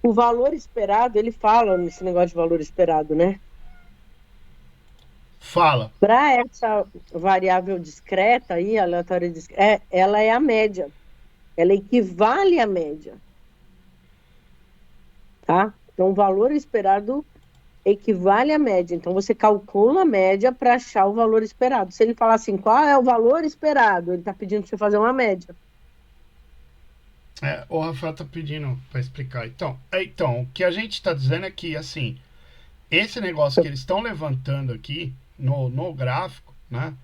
O valor esperado, ele fala nesse negócio de valor esperado, né? Fala. Para essa variável discreta aí, aleatória discreta, ela é a média. Ela equivale à média, tá? Então, o valor esperado equivale à média. Então, você calcula a média para achar o valor esperado. Se ele falar assim, qual é o valor esperado? Ele está pedindo para você fazer uma média. O Rafael tá pedindo para explicar. Então, o que a gente está dizendo é que, assim, esse negócio que eles estão levantando aqui no gráfico, né?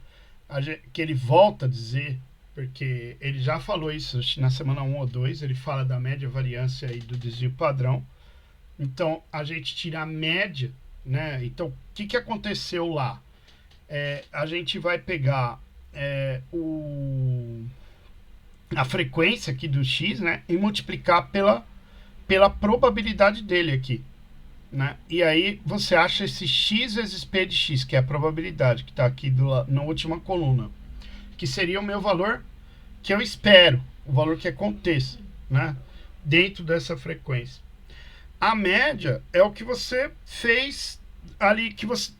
Que ele volta a dizer, porque ele já falou isso na semana 1 ou 2, ele fala da média variância e do desvio padrão. Então, a gente tira a média, né? Então, o que aconteceu lá? A gente vai pegar a frequência aqui do x, né? E multiplicar pela probabilidade dele aqui, né? E aí você acha esse x vezes p de x, que é a probabilidade que está aqui na última coluna, que seria o meu valor que eu espero, o valor que aconteça, né? Dentro dessa frequência. A média é o que você fez ali, que você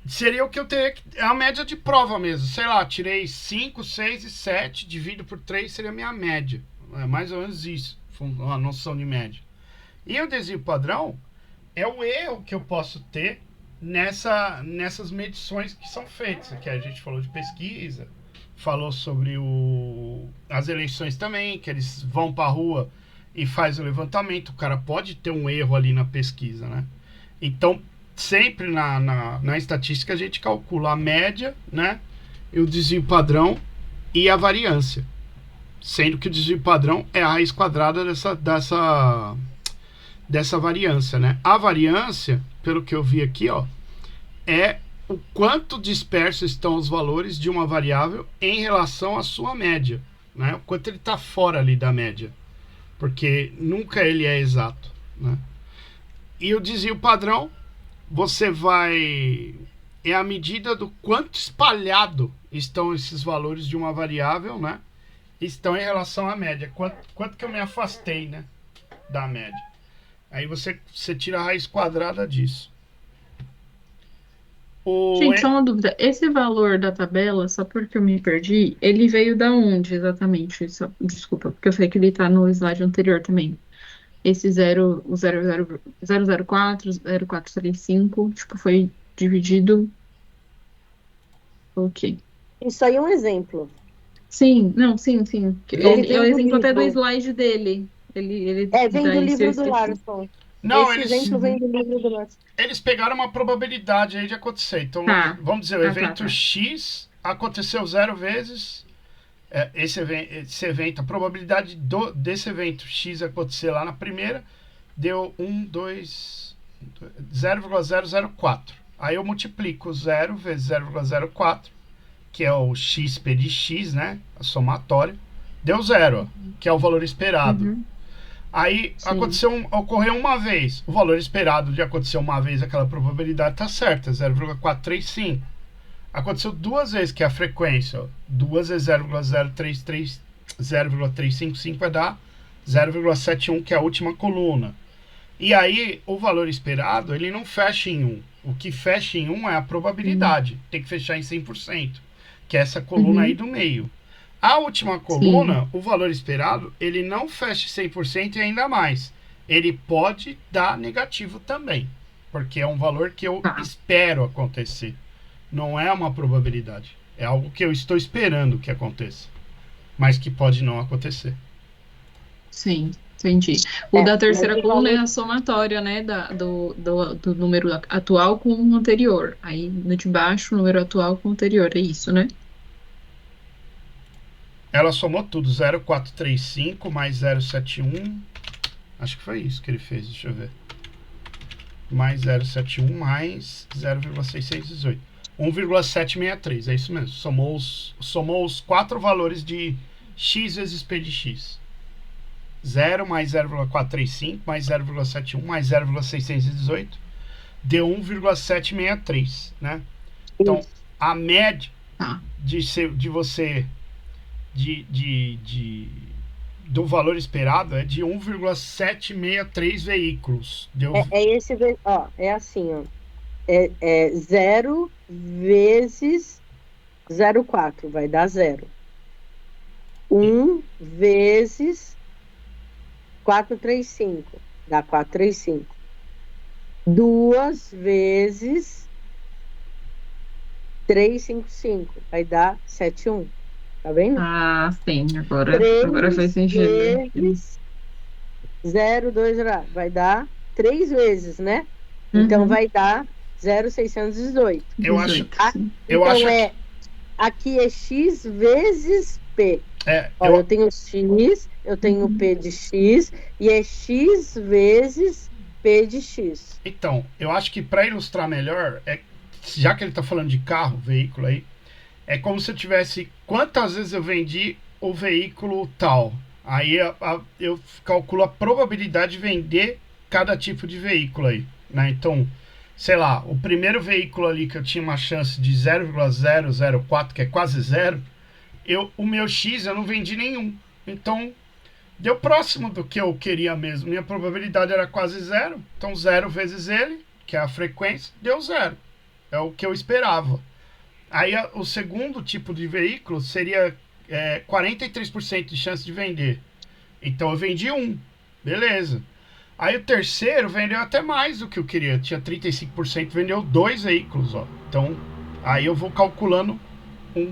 seria o que eu teria que. É a média de prova mesmo. Sei lá, tirei 5, 6 e 7, divido por 3 seria a minha média. É mais ou menos isso, uma noção de média. E o desvio padrão é o erro que eu posso ter nessas medições que são feitas. Aqui a gente falou de pesquisa, falou sobre as eleições também, que eles vão para a rua e faz o levantamento. O cara pode ter um erro ali na pesquisa, né? Então, sempre na estatística a gente calcula a média, né? E o desvio padrão e a variância. Sendo que o desvio padrão é a raiz quadrada dessa variância, né? A variância, pelo que eu vi aqui, ó, é o quanto dispersos estão os valores de uma variável em relação à sua média, né? O quanto ele está fora ali da média, porque nunca ele é exato, né? E o desvio padrão, você vai é a medida do quanto espalhado estão esses valores de uma variável, né? Estão em relação à média. Quanto que eu me afastei, né? Da média. Aí você tira a raiz quadrada disso. O, Gente, só uma dúvida. Esse valor da tabela, só porque eu me perdi, ele veio da onde exatamente? Desculpa, porque eu sei que ele tá no slide anterior também. Esse zero, o 004, 0435, tipo, foi dividido. Ok. Isso aí é um exemplo. Sim, não, sim, sim. Ele É o vem do exemplo até do livro. slide dele. Ele Vem dá do isso, eu livro do esqueci. Larson. não, Esse eles exemplo vem Uhum. do livro do Larson. eles pegaram uma probabilidade aí de acontecer. Então Tá. vamos dizer, o Ah, tá, evento tá. X aconteceu 0 vezes esse evento, a probabilidade desse evento X acontecer lá na primeira deu 0,004. Aí eu multiplico 0 vezes 0,04, que é o XP de X, né? A somatória. Deu zero, ó, Uhum. que é o valor esperado. Uhum. Aí Sim. ocorreu uma vez. O valor esperado de acontecer uma vez aquela probabilidade está certa, 0,435. Aconteceu 2 vezes, que é a frequência. Ó. 2 vezes 0,355 vai dar 0,71, que é a última coluna. E aí, o valor esperado, ele não fecha em 1. O que fecha em 1 é a Sim. probabilidade. Tem que fechar em 100%, que é essa coluna aí Uhum. do meio. A última Sim. coluna, o valor esperado, ele não fecha 100% e ainda mais. Ele pode dar negativo também, porque é um valor que eu Tá. espero acontecer. Não é uma probabilidade. É algo que eu estou esperando que aconteça, mas que pode não acontecer. Sim, entendi. O da Mas terceira o coluna é valor a somatória, né, do número atual com o anterior. Aí no de baixo, o número atual com o anterior, é isso, né? Ela somou tudo, 0,435 mais 0,71. Acho que foi isso que ele fez, deixa eu ver. Mais 0,71 mais 0,618. 1,763, é isso mesmo. Somou os quatro valores de x vezes p de x. 0 mais 0,435 mais 0,71 mais 0,618 deu 1,763, né? Então, isso. a média Tá. de você de do valor esperado é de 1,763 veículos. Deu... É assim, ó. É 0 vezes 0,4, vai dar 0. 1 vezes 435, dá 435. 2 vezes 355, vai dar 71. Tá vendo? Ah, sim, agora faz sentido. 3 vezes 0,2, vai dar 3 vezes, né? Então vai dar 0,618. Eu acho. 18, sim. Então aqui é x vezes p. Olha, eu tenho x, eu tenho p de x, e é x vezes p de x. Então, eu acho que para ilustrar melhor, já que ele está falando de carro, veículo aí, é como se eu tivesse quantas vezes eu vendi o veículo tal. Aí eu calculo a probabilidade de vender cada tipo de veículo aí, né? Então, sei lá, o primeiro veículo ali que eu tinha uma chance de 0,004, que é quase zero, o meu X eu não vendi nenhum. Então, deu próximo do que eu queria mesmo. Minha probabilidade era quase zero. Então, 0 vezes ele, que é a frequência, deu 0. É o que eu esperava. Aí, o segundo tipo de veículo seria 43% de chance de vender. Então, eu vendi um. Beleza. Aí, o terceiro vendeu até mais do que eu queria. Tinha 35%, vendeu 2 veículos. Ó. Então, aí eu vou calculando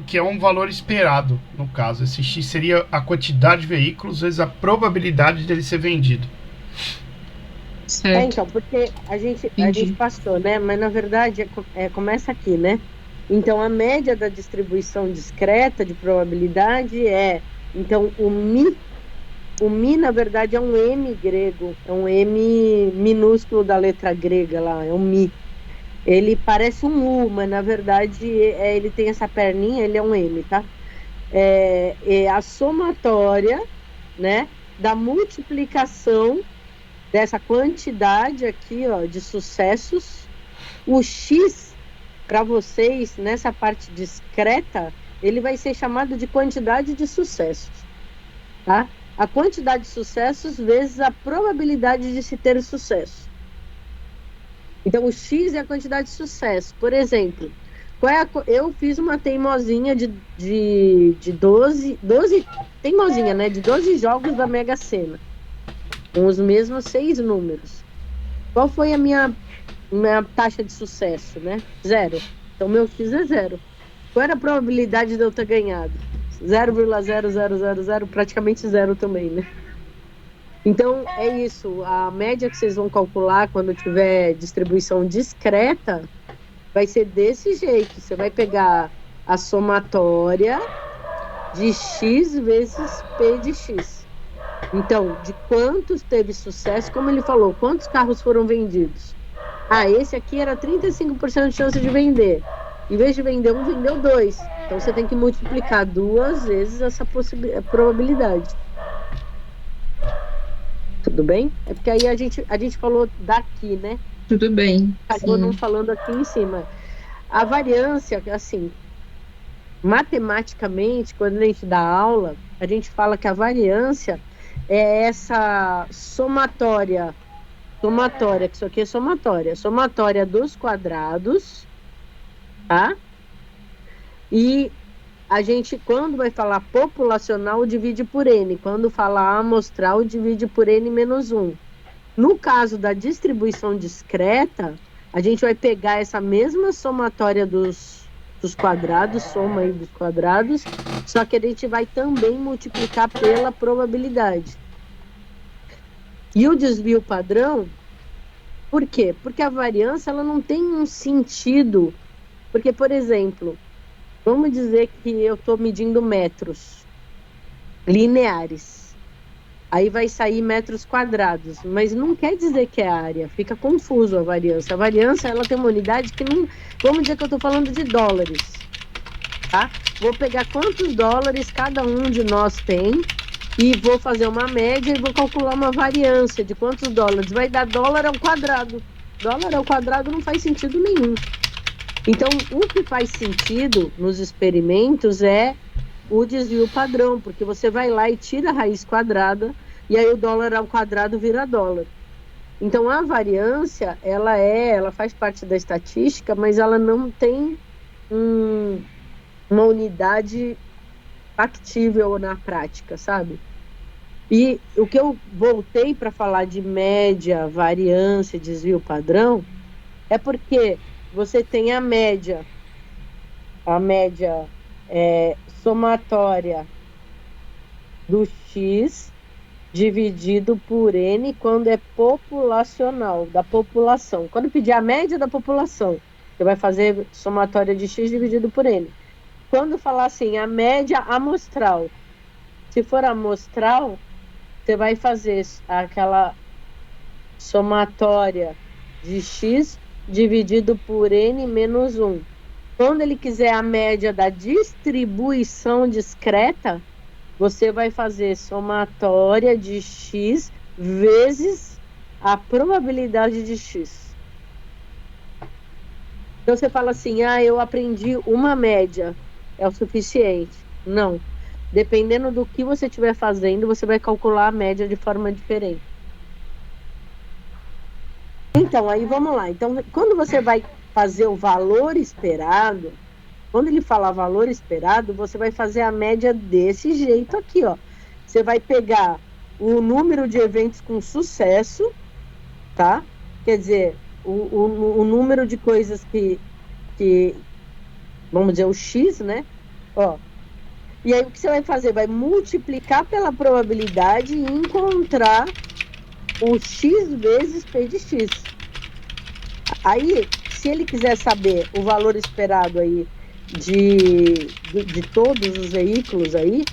que é um valor esperado, no caso. Esse X seria a quantidade de veículos vezes a probabilidade dele ser vendido. Certo. Então, porque a gente passou, né? Mas, na verdade, começa aqui, né? Então, a média da distribuição discreta de probabilidade então, o mi, na verdade, é um M grego. É um M minúsculo da letra grega lá, é um mi. Ele parece um U, mas na verdade ele tem essa perninha, ele é um M, tá? É a somatória, né, da multiplicação dessa quantidade aqui, ó, de sucessos. O X, para vocês, nessa parte discreta, ele vai ser chamado de quantidade de sucessos, tá? A quantidade de sucessos vezes a probabilidade de se ter sucesso. Então, o X é a quantidade de sucesso. Por exemplo, eu fiz uma teimosinha de 12 teimosinha, né? De 12 jogos da Mega Sena, com os mesmos 6 números. Qual foi a minha taxa de sucesso, né? 0. Então, meu X é 0. Qual era a probabilidade de eu ter ganhado? 0,0000, praticamente 0 também, né? Então, é isso. A média que vocês vão calcular quando tiver distribuição discreta vai ser desse jeito. Você vai pegar a somatória de x vezes p de x. Então, de quantos teve sucesso, como ele falou, quantos carros foram vendidos? Esse aqui era 35% de chance de vender. Em vez de vender um, vendeu 2. Então, você tem que multiplicar 2 vezes essa probabilidade. Tudo bem? É porque aí a gente falou daqui, né? Tudo bem. Acabou não falando aqui em cima. A variância, assim, matematicamente, quando a gente dá aula, a gente fala que a variância é essa somatória, que isso aqui é somatória dos quadrados, tá? E a gente, quando vai falar populacional, divide por N. Quando falar amostral, divide por N menos 1. No caso da distribuição discreta, a gente vai pegar essa mesma somatória dos quadrados, soma aí dos quadrados, só que a gente vai também multiplicar pela probabilidade. E o desvio padrão, por quê? Porque a variância ela não tem um sentido. Porque, por exemplo, vamos dizer que eu estou medindo metros lineares. Aí vai sair metros quadrados. Mas não quer dizer que é área. Fica confuso a variância. A variância ela tem uma unidade que não... Vamos dizer que eu estou falando de dólares. Tá? Vou pegar quantos dólares cada um de nós tem e vou fazer uma média e vou calcular uma variância de quantos dólares. Vai dar dólar ao quadrado. Dólar ao quadrado não faz sentido nenhum. Então, o que faz sentido nos experimentos é o desvio padrão, porque você vai lá e tira a raiz quadrada, e aí o dólar ao quadrado vira dólar. Então, a variância, ela faz parte da estatística, mas ela não tem uma unidade factível na prática, sabe? E o que eu voltei para falar de média, variância, desvio padrão, é porque você tem a média somatória do X dividido por N quando é populacional, da população. Quando pedir a média da população, você vai fazer somatória de X dividido por N. Quando falar assim, a média amostral, se for amostral, você vai fazer aquela somatória de X dividido por N menos 1. Quando ele quiser a média da distribuição discreta, você vai fazer somatória de X vezes a probabilidade de X. Então você fala assim, eu aprendi uma média, é o suficiente. Não. Dependendo do que você estiver fazendo, você vai calcular a média de forma diferente. Então, aí vamos lá. Então, quando você vai fazer o valor esperado, quando ele falar valor esperado, você vai fazer a média desse jeito aqui, ó. Você vai pegar o número de eventos com sucesso, tá? Quer dizer, o número de coisas que, vamos dizer, o X, né? Ó. E aí o que você vai fazer? Vai multiplicar pela probabilidade e encontrar o X vezes P de X. Aí, se ele quiser saber o valor esperado aí de todos os veículos aí,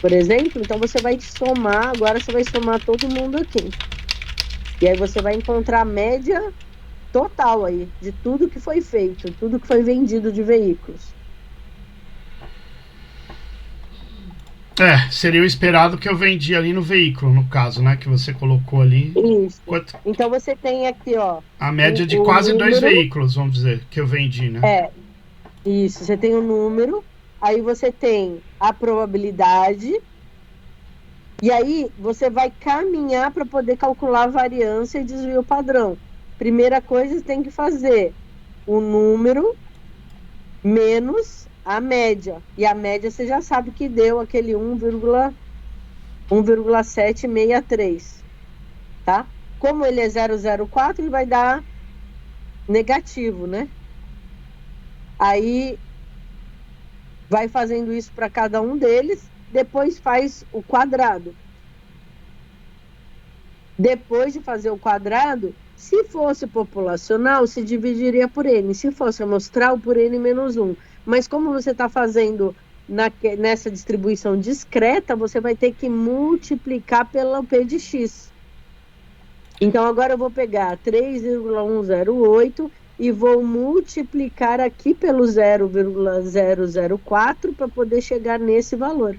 por exemplo, então você vai somar, agora você vai somar todo mundo aqui. E aí você vai encontrar a média total aí, de tudo que foi feito, tudo que foi vendido de veículos. Seria o esperado que eu vendi ali no veículo, no caso, né? Que você colocou ali. Isso. Então você tem aqui, ó. A média de quase número, 2 veículos, vamos dizer, que eu vendi, né? Isso. Você tem o número, aí você tem a probabilidade, e aí você vai caminhar para poder calcular a variância e desvio padrão. Primeira coisa, você tem que fazer o número menos a média. E a média você já sabe que deu aquele 1,763, tá? Como ele é 0,04, ele vai dar negativo, né? Aí vai fazendo isso para cada um deles, depois faz o quadrado. Depois de fazer o quadrado, se fosse populacional, se dividiria por N. Se fosse amostral, por N menos 1. Mas como você está fazendo nessa distribuição discreta, você vai ter que multiplicar pela P de X. Então, agora eu vou pegar 3,108 e vou multiplicar aqui pelo 0,004 para poder chegar nesse valor.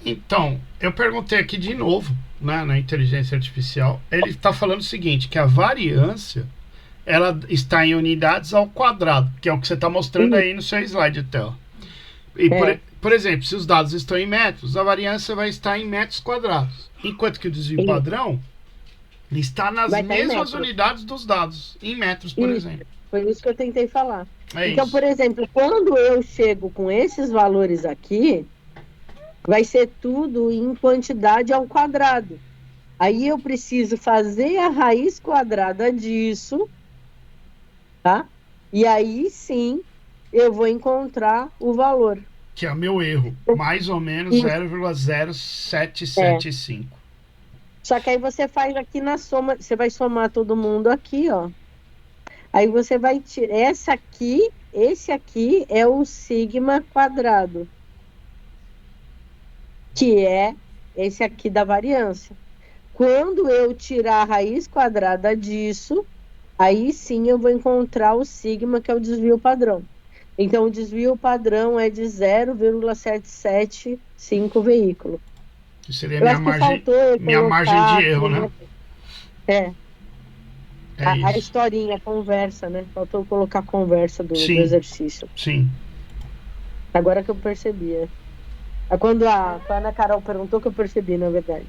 Então, eu perguntei aqui de novo, né, na inteligência artificial. Ele está falando o seguinte, que a variância ela está em unidades ao quadrado, que é o que você está mostrando aí no seu slide de tela. E por exemplo, se os dados estão em metros, a variância vai estar em metros quadrados. Enquanto que o desvio padrão está nas mesmas unidades dos dados, em metros, por exemplo. Foi isso que eu tentei falar. Então, por exemplo, quando eu chego com esses valores aqui, vai ser tudo em quantidade ao quadrado. Aí eu preciso fazer a raiz quadrada disso, tá? E aí sim eu vou encontrar o valor. Que é o meu erro, mais ou menos 0,0775. Só que aí você faz aqui na soma, você vai somar todo mundo aqui, ó. Aí você vai tirar, esse aqui é o sigma quadrado, que é esse aqui da variância. Quando eu tirar a raiz quadrada disso, aí sim eu vou encontrar o sigma, que é o desvio padrão. Então, o desvio padrão é de 0,775 veículo. Que seria minha margem de erro, né? A historinha, a conversa, né? Faltou colocar a conversa do exercício. Sim. Agora que eu percebi. É quando a Ana Carol perguntou que eu percebi, na verdade.